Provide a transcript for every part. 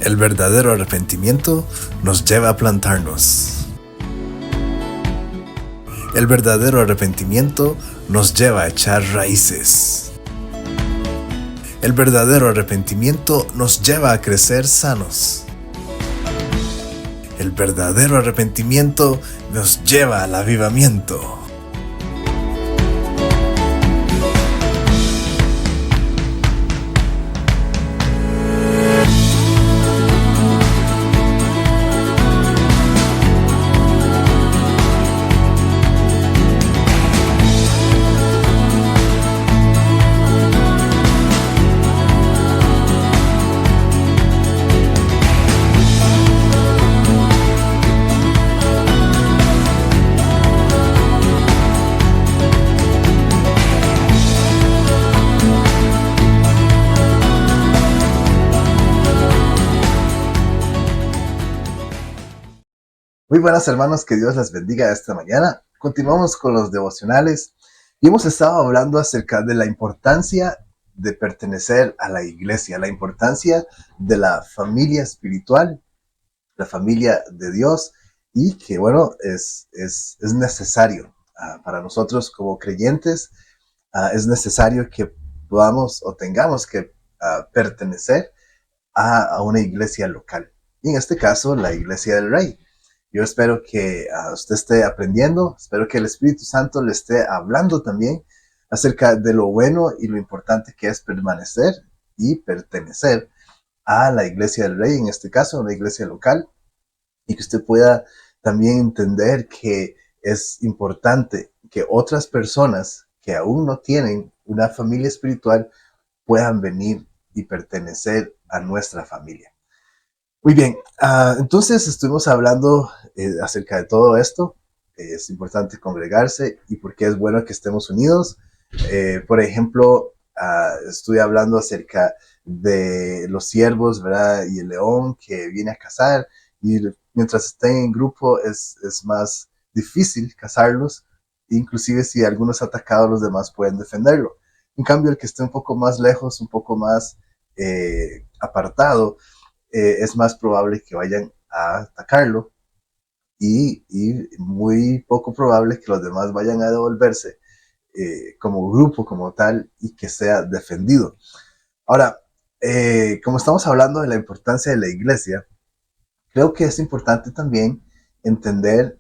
El verdadero arrepentimiento nos lleva a plantarnos. El verdadero arrepentimiento nos lleva a echar raíces. El verdadero arrepentimiento nos lleva a crecer sanos. El verdadero arrepentimiento nos lleva al avivamiento. Muy buenas hermanos, que Dios les bendiga esta mañana. Continuamos con los devocionales y hemos estado hablando acerca de la importancia de pertenecer a la iglesia, la importancia de la familia espiritual, la familia de Dios, y que bueno, es necesario para nosotros como creyentes, es necesario que podamos o tengamos que pertenecer a una iglesia local. Y en este caso, la Iglesia del Rey. Yo espero que usted esté aprendiendo, espero que el Espíritu Santo le esté hablando también acerca de lo bueno y lo importante que es permanecer y pertenecer a la Iglesia del Rey, en este caso, una iglesia local, y que usted pueda también entender que es importante que otras personas que aún no tienen una familia espiritual puedan venir y pertenecer a nuestra familia. Muy bien, entonces estuvimos hablando acerca de todo esto. Es importante congregarse y por qué es bueno que estemos unidos. Por ejemplo, estuve hablando acerca de los siervos, ¿verdad? Y el león que viene a cazar, y mientras estén en grupo es más difícil cazarlos, inclusive si algunos atacados los demás pueden defenderlo. En cambio, el que esté un poco más lejos, un poco más apartado, es más probable que vayan a atacarlo y muy poco probable que los demás vayan a devolverse como grupo, como tal, y que sea defendido. Ahora, como estamos hablando de la importancia de la iglesia, creo que es importante también entender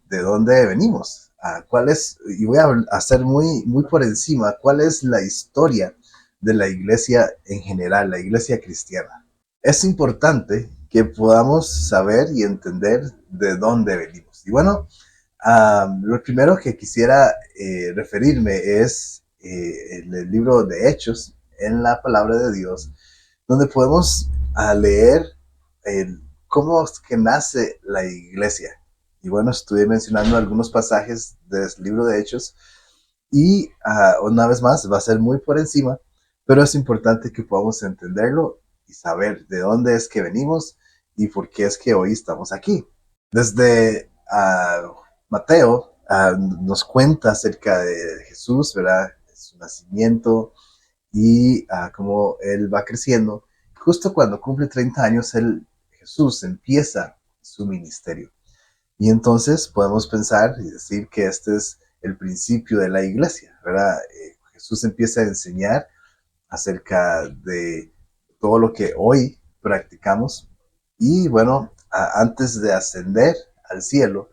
de dónde venimos, cuál es, y voy a hacer muy por encima, cuál es la historia de la iglesia en general, la iglesia cristiana. Es importante que podamos saber y entender de dónde venimos. Y bueno, lo primero que quisiera referirme es el libro de Hechos en la palabra de Dios, donde podemos leer cómo es que nace la iglesia. Y bueno, estuve mencionando algunos pasajes del libro de Hechos y una vez más va a ser muy por encima, pero es importante que podamos entenderlo y saber de dónde es que venimos y por qué es que hoy estamos aquí. Desde Mateo nos cuenta acerca de Jesús, ¿verdad? Su nacimiento y cómo él va creciendo. Justo cuando cumple 30 años, Jesús empieza su ministerio. Y entonces podemos pensar y decir que este es el principio de la iglesia, ¿verdad? Jesús empieza a enseñar acerca de todo lo que hoy practicamos y bueno, antes de ascender al cielo,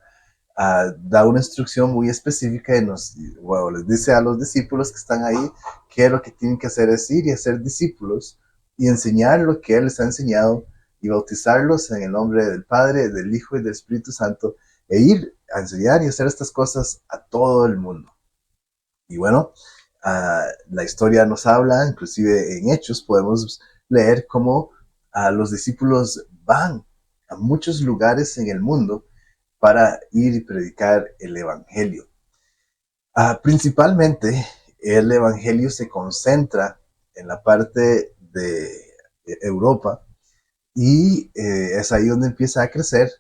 da una instrucción muy específica y les dice a los discípulos que están ahí que lo que tienen que hacer es ir y hacer discípulos y enseñar lo que Él les ha enseñado y bautizarlos en el nombre del Padre, del Hijo y del Espíritu Santo, e ir a enseñar y hacer estas cosas a todo el mundo. Y bueno, la historia nos habla, inclusive en Hechos podemos leer cómo los discípulos van a muchos lugares en el mundo para ir y predicar el Evangelio. Principalmente, el Evangelio se concentra en la parte de Europa y es ahí donde empieza a crecer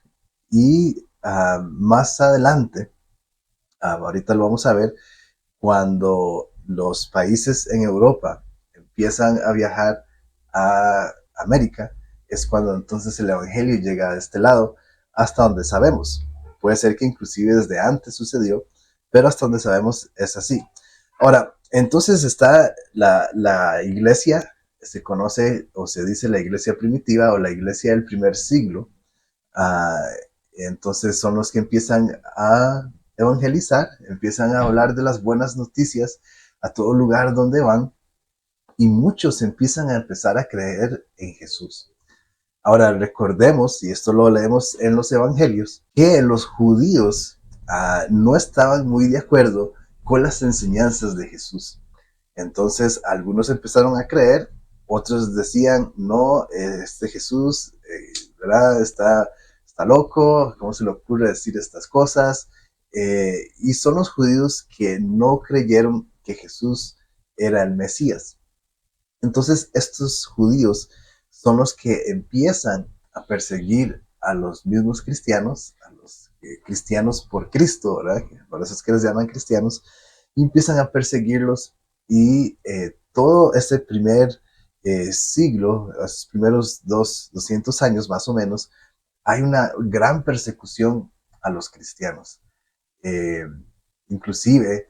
y más adelante, ahorita lo vamos a ver, cuando los países en Europa empiezan a viajar a América, es cuando entonces el Evangelio llega a este lado, hasta donde sabemos. Puede ser que inclusive desde antes sucedió, pero hasta donde sabemos es así. Ahora, entonces está la iglesia, se conoce o se dice la iglesia primitiva o la iglesia del primer siglo. Uh, entonces son los que empiezan a evangelizar, empiezan a hablar de las buenas noticias a todo lugar donde van y muchos empiezan a empezar a creer en Jesús. Ahora recordemos, y esto lo leemos en los evangelios, que los judíos no estaban muy de acuerdo con las enseñanzas de Jesús. Entonces algunos empezaron a creer, otros decían, no, este Jesús, ¿verdad? Está loco, ¿cómo se le ocurre decir estas cosas? Y son los judíos que no creyeron que Jesús era el Mesías. Entonces estos judíos son los que empiezan a perseguir a los mismos cristianos, a los cristianos por Cristo, ¿verdad? Por eso es que les llaman cristianos, y empiezan a perseguirlos y todo ese primer siglo, los primeros 200 años más o menos, hay una gran persecución a los cristianos. Eh, Inclusive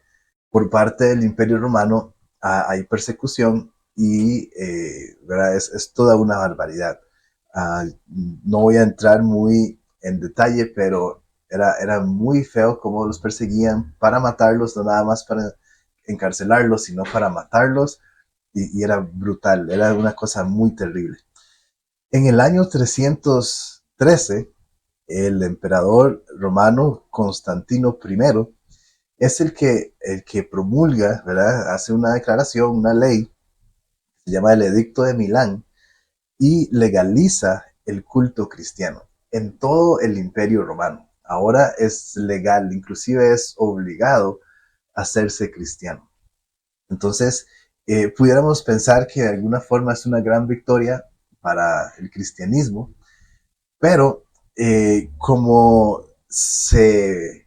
por parte del Imperio Romano hay persecución y ¿verdad? Es toda una barbaridad. No voy a entrar muy en detalle, pero era muy feo cómo los perseguían para matarlos, no nada más para encarcelarlos, sino para matarlos, y era brutal, era una cosa muy terrible. En el año 313, el emperador romano Constantino I es el que promulga, ¿verdad? Hace una declaración, una ley, se llama el Edicto de Milán, y legaliza el culto cristiano en todo el Imperio Romano. Ahora es legal, inclusive es obligado a hacerse cristiano. Entonces, pudiéramos pensar que de alguna forma es una gran victoria para el cristianismo, pero como se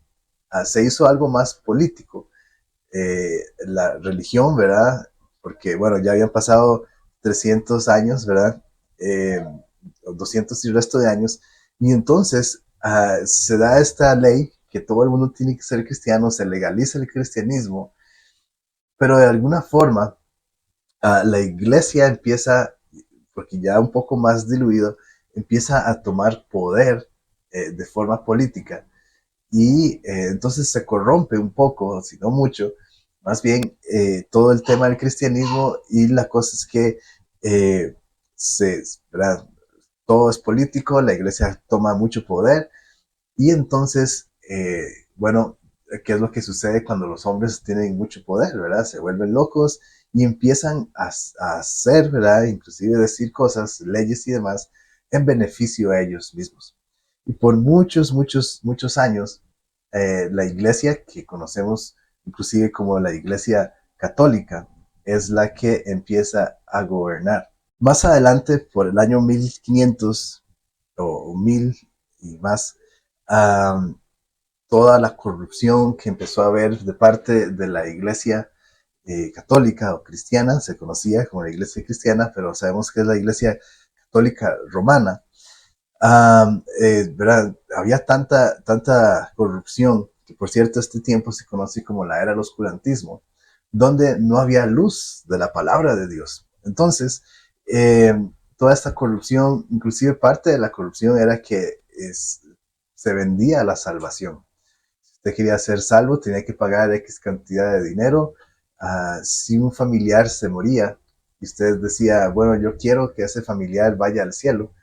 hizo algo más político, la religión, ¿verdad? Porque, bueno, ya habían pasado 300 años, ¿verdad? 200 y resto de años, y entonces se da esta ley que todo el mundo tiene que ser cristiano, se legaliza el cristianismo, pero de alguna forma la iglesia empieza, porque ya un poco más diluido, empieza a tomar poder de forma política y entonces se corrompe un poco, si no mucho, más bien todo el tema del cristianismo y la cosa es que eh, se, ¿verdad? Todo es político, la iglesia toma mucho poder y entonces, bueno, ¿qué es lo que sucede cuando los hombres tienen mucho poder, verdad? Se vuelven locos y empiezan a hacer, ¿verdad? Inclusive decir cosas, leyes y demás, en beneficio a ellos mismos. Y por muchos, muchos, muchos años, la iglesia que conocemos inclusive como la iglesia católica es la que empieza a gobernar. Más adelante, por el año 1500 o 1000 y más, um, toda la corrupción que empezó a haber de parte de la iglesia católica o cristiana, se conocía como la iglesia cristiana, pero sabemos que es la iglesia católica romana. ¿Verdad? Había tanta corrupción que, por cierto, este tiempo se conoce como la era del oscurantismo, donde no había luz de la palabra de Dios. Entonces, eh, toda esta corrupción, inclusive parte de la corrupción era que se vendía la salvación. Si usted quería ser salvo, tenía que pagar X cantidad de dinero. Si un familiar se moría y usted decía, bueno, yo quiero que ese familiar vaya al cielo,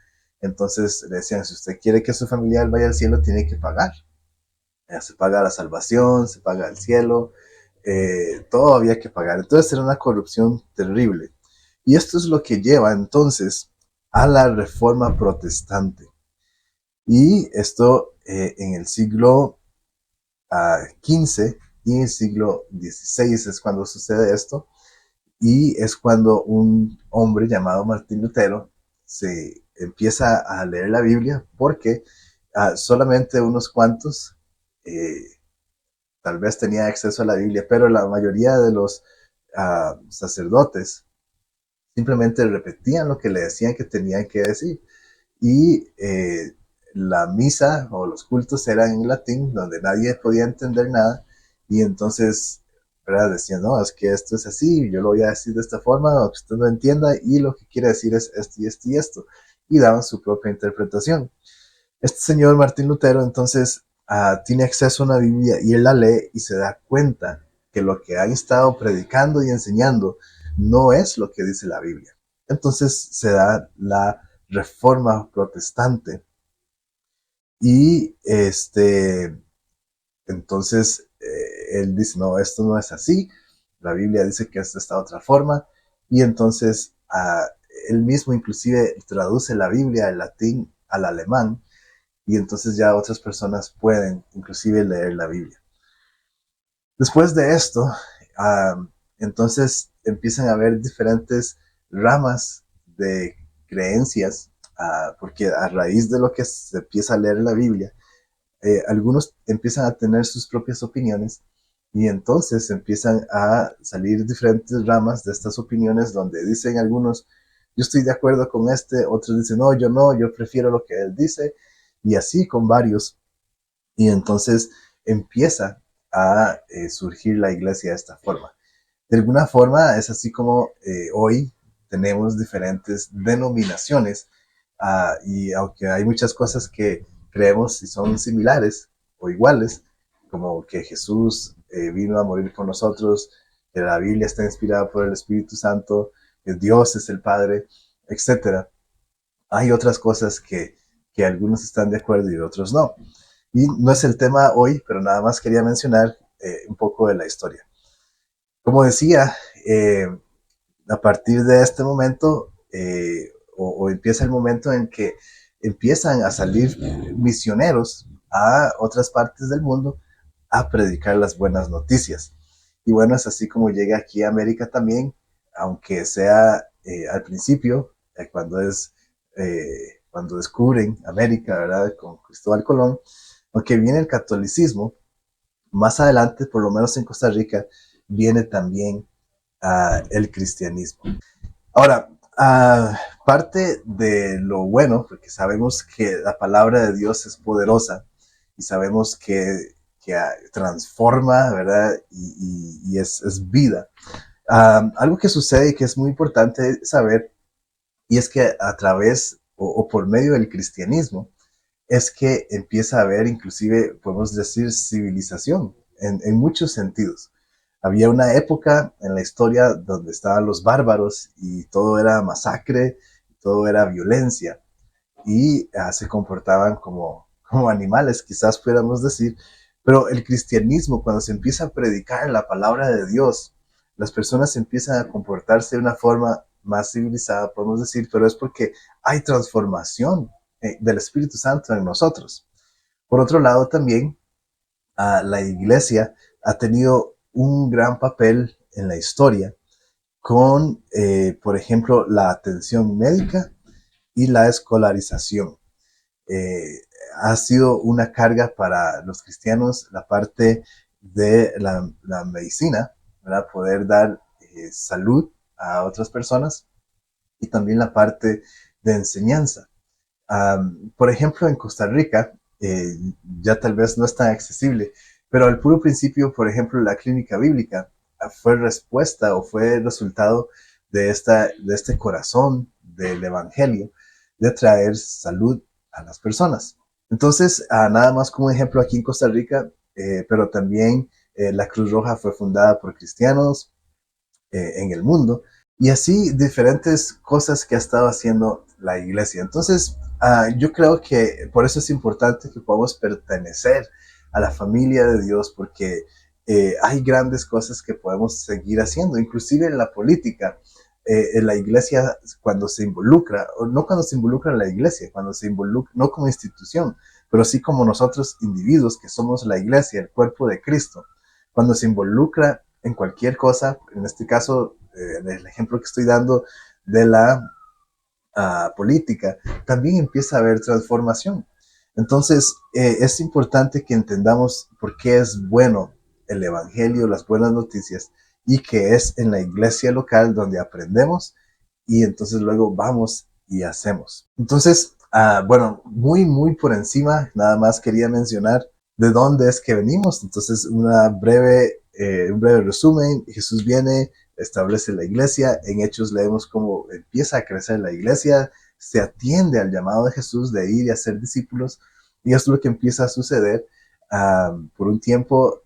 entonces le decían, si usted quiere que su familiar vaya al cielo, tiene que pagar. Se paga la salvación, se paga el cielo, todo había que pagar. Entonces era una corrupción terrible. Y esto es lo que lleva entonces a la reforma protestante. Y esto en el siglo XV y en el siglo XVI es cuando sucede esto. Y es cuando un hombre llamado Martín Lutero se empieza a leer la Biblia porque solamente unos cuantos tal vez tenían acceso a la Biblia, pero la mayoría de los sacerdotes simplemente repetían lo que le decían que tenían que decir. y la misa o los cultos eran en latín, donde nadie podía entender nada, y entonces, ¿verdad? Decían, no, es que esto es así, yo lo voy a decir de esta forma, aunque usted no entienda, y lo que quiere decir es esto y esto y esto, y daban su propia interpretación. Este señor Martín Lutero entonces tiene acceso a una Biblia y él la lee y se da cuenta que lo que han estado predicando y enseñando no es lo que dice la Biblia. Entonces se da la reforma protestante y entonces él dice, no, esto no es así, la Biblia dice que es de esta otra forma, y entonces él mismo inclusive traduce la Biblia del latín al alemán, y entonces ya otras personas pueden inclusive leer la Biblia. Después de esto, entonces empiezan a haber diferentes ramas de creencias, porque a raíz de lo que se empieza a leer en la Biblia, algunos empiezan a tener sus propias opiniones y entonces empiezan a salir diferentes ramas de estas opiniones donde dicen algunos, yo estoy de acuerdo con este, otros dicen, no, yo prefiero lo que él dice, y así con varios. Y entonces empieza a surgir la iglesia de esta forma. De alguna forma es así como hoy tenemos diferentes denominaciones, y aunque hay muchas cosas que creemos y son similares o iguales, como que Jesús vino a morir por nosotros, que la Biblia está inspirada por el Espíritu Santo, que Dios es el Padre, etcétera. Hay otras cosas que algunos están de acuerdo y otros no. Y no es el tema hoy, pero nada más quería mencionar un poco de la historia. Como decía, a partir de este momento, o empieza el momento en que empiezan a salir misioneros a otras partes del mundo a predicar las buenas noticias. Y bueno, es así como llega aquí a América también, aunque sea al principio, cuando descubren América, ¿verdad? Con Cristóbal Colón, aunque viene el catolicismo, más adelante, por lo menos en Costa Rica, viene también el cristianismo. Ahora, parte de lo bueno, porque sabemos que la palabra de Dios es poderosa y sabemos que transforma, ¿verdad? Y es vida. Algo que sucede y que es muy importante saber, y es que a través o por medio del cristianismo, es que empieza a haber, inclusive, podemos decir, civilización en muchos sentidos. Había una época en la historia donde estaban los bárbaros y todo era masacre, todo era violencia y se comportaban como animales, quizás pudiéramos decir, pero el cristianismo, cuando se empieza a predicar la palabra de Dios, las personas empiezan a comportarse de una forma más civilizada, podemos decir, pero es porque hay transformación del Espíritu Santo en nosotros. Por otro lado, también la iglesia ha tenido un gran papel en la historia con, por ejemplo, la atención médica y la escolarización. Eh, ha sido una carga para los cristianos la parte de la medicina, ¿verdad? Poder dar salud a otras personas y también la parte de enseñanza. Por ejemplo, en Costa Rica, ya tal vez no es tan accesible, pero al puro principio, por ejemplo, la clínica bíblica fue respuesta o fue resultado de este corazón del evangelio de traer salud a las personas. Entonces, nada más como ejemplo aquí en Costa Rica, pero también la Cruz Roja fue fundada por cristianos en el mundo, y así diferentes cosas que ha estado haciendo la iglesia. Entonces, yo creo que por eso es importante que podamos pertenecer a la familia de Dios, porque hay grandes cosas que podemos seguir haciendo, inclusive en la política. En la iglesia, cuando se involucra, o no cuando se involucra en la iglesia, cuando se involucra, no como institución, pero sí como nosotros individuos que somos la iglesia, el cuerpo de Cristo, cuando se involucra en cualquier cosa, en este caso, el ejemplo que estoy dando de la política, también empieza a haber transformación. Entonces, es importante que entendamos por qué es bueno el Evangelio, las buenas noticias, y que es en la iglesia local donde aprendemos y entonces luego vamos y hacemos. Entonces, Bueno, muy por encima, nada más quería mencionar de dónde es que venimos. Entonces, un breve resumen. Jesús viene, establece la iglesia. En Hechos leemos cómo empieza a crecer la iglesia, se atiende al llamado de Jesús de ir y hacer discípulos. Y esto es lo que empieza a suceder. Por un tiempo,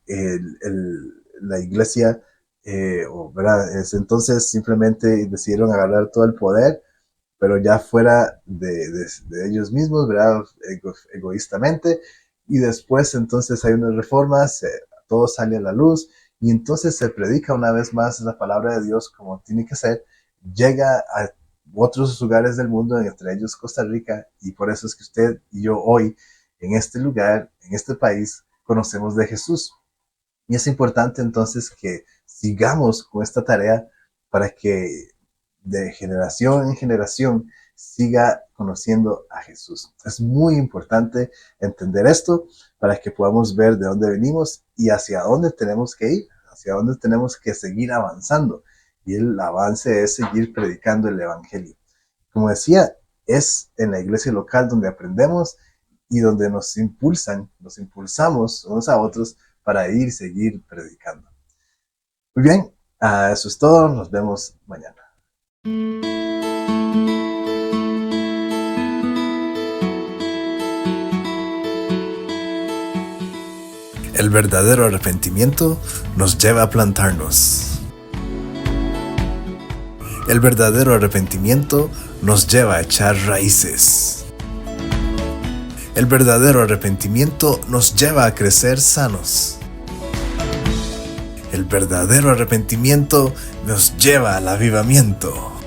la iglesia, ¿verdad? Entonces simplemente decidieron agarrar todo el poder, pero ya fuera de ellos mismos, ¿verdad? Egoístamente. Y después entonces hay unas reformas, todo sale a la luz y entonces se predica una vez más la palabra de Dios como tiene que ser, llega a otros lugares del mundo, entre ellos Costa Rica, y por eso es que usted y yo hoy en este lugar, en este país, conocemos de Jesús. Y es importante entonces que sigamos con esta tarea para que de generación en generación siga conociendo a Jesús. Es muy importante entender esto para que podamos ver de dónde venimos y hacia dónde tenemos que ir, hacia dónde tenemos que seguir avanzando. Y el avance es seguir predicando el Evangelio. Como decía, es en la iglesia local donde aprendemos y donde nos impulsamos unos a otros para ir y seguir predicando. Muy bien, eso es todo. Nos vemos mañana. El verdadero arrepentimiento nos lleva a plantarnos. El verdadero arrepentimiento nos lleva a echar raíces. El verdadero arrepentimiento nos lleva a crecer sanos. El verdadero arrepentimiento nos lleva al avivamiento.